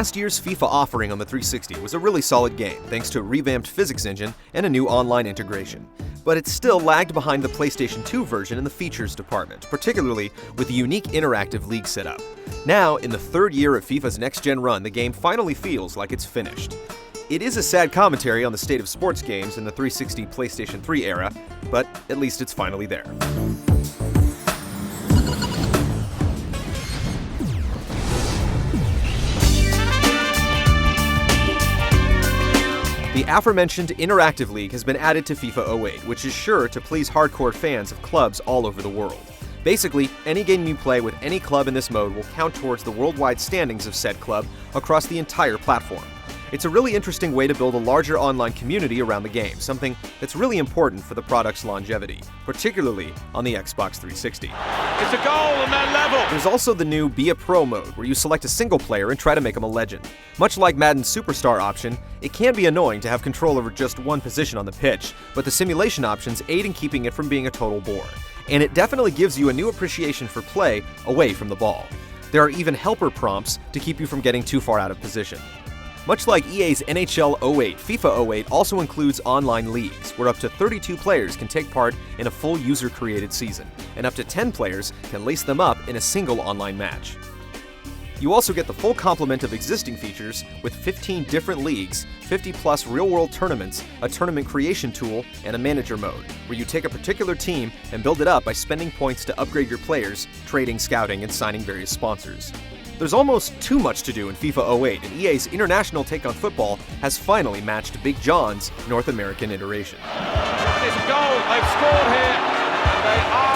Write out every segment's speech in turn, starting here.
Last year's FIFA offering on the 360 was a really solid game, thanks to a revamped physics engine and a new online integration. But it still lagged behind the PlayStation 2 version in the features department, particularly with the unique interactive league setup. Now, in the third year of FIFA's next-gen run, the game finally feels like it's finished. It is a sad commentary on the state of sports games in the 360 PlayStation 3 era, but at least it's finally there. The aforementioned Interactive League has been added to FIFA 08, which is sure to please hardcore fans of clubs all over the world. Basically, any game you play with any club in this mode will count towards the worldwide standings of said club across the entire platform. It's a really interesting way to build a larger online community around the game, something that's really important for the product's longevity, particularly on the Xbox 360. It's a goal and then level! There's also the new Be a Pro mode, where you select a single player and try to make him a legend. Much like Madden's Superstar option, it can be annoying to have control over just one position on the pitch, but the simulation options aid in keeping it from being a total bore. And it definitely gives you a new appreciation for play away from the ball. There are even helper prompts to keep you from getting too far out of position. Much like EA's NHL 08, FIFA 08 also includes online leagues, where up to 32 players can take part in a full user-created season, and up to 10 players can lace them up in a single online match. You also get the full complement of existing features with 15 different leagues, 50+ real-world tournaments, a tournament creation tool, and a manager mode, where you take a particular team and build it up by spending points to upgrade your players, trading, scouting, and signing various sponsors. There's almost too much to do in FIFA 08, and EA's international take on football has finally matched Big John's North American iteration. It's a goal, they've scored here, and they are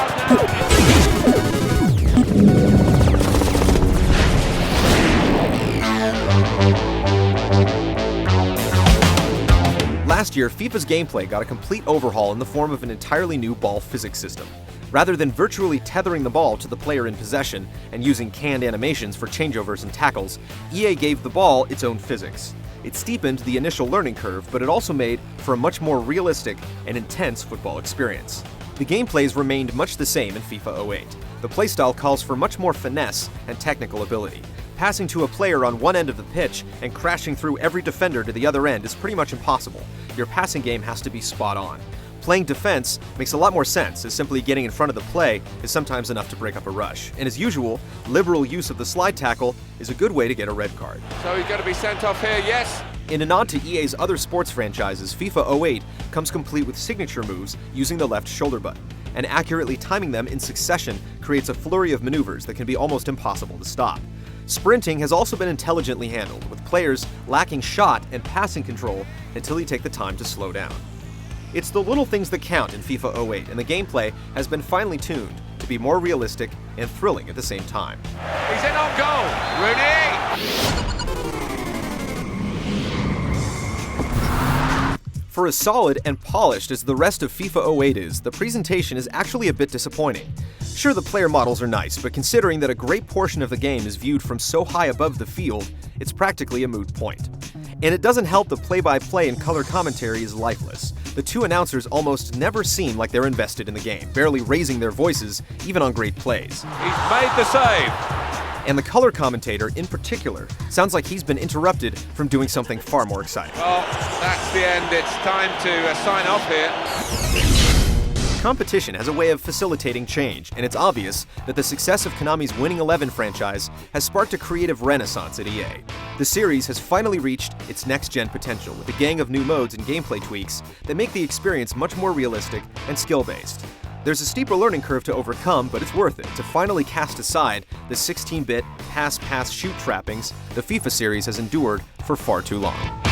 Last year, FIFA's gameplay got a complete overhaul in the form of an entirely new ball physics system. Rather than virtually tethering the ball to the player in possession and using canned animations for changeovers and tackles, EA gave the ball its own physics. It steepened the initial learning curve, but it also made for a much more realistic and intense football experience. The gameplays remained much the same in FIFA 08. The playstyle calls for much more finesse and technical ability. Passing to a player on one end of the pitch and crashing through every defender to the other end is pretty much impossible. Your passing game has to be spot on. Playing defense makes a lot more sense, as simply getting in front of the play is sometimes enough to break up a rush. And as usual, liberal use of the slide tackle is a good way to get a red card. So he's going to be sent off here, yes? In a nod to EA's other sports franchises, FIFA 08 comes complete with signature moves using the left shoulder button, and accurately timing them in succession creates a flurry of maneuvers that can be almost impossible to stop. Sprinting has also been intelligently handled, with players lacking shot and passing control until you take the time to slow down. It's the little things that count in FIFA 08, and the gameplay has been finely tuned to be more realistic and thrilling at the same time. He's in on goal! Rooney! For as solid and polished as the rest of FIFA 08 is, the presentation is actually a bit disappointing. Sure, the player models are nice, but considering that a great portion of the game is viewed from so high above the field, it's practically a moot point. And it doesn't help the play-by-play and color commentary is lifeless. The two announcers almost never seem like they're invested in the game, barely raising their voices, even on great plays. He's made the save! And the color commentator, in particular, sounds like he's been interrupted from doing something far more exciting. Well, that's the end. It's time to sign off here. Competition has a way of facilitating change, and it's obvious that the success of Konami's Winning 11 franchise has sparked a creative renaissance at EA. The series has finally reached its next-gen potential with a gang of new modes and gameplay tweaks that make the experience much more realistic and skill-based. There's a steeper learning curve to overcome, but it's worth it to finally cast aside the 16-bit pass-shoot trappings the FIFA series has endured for far too long.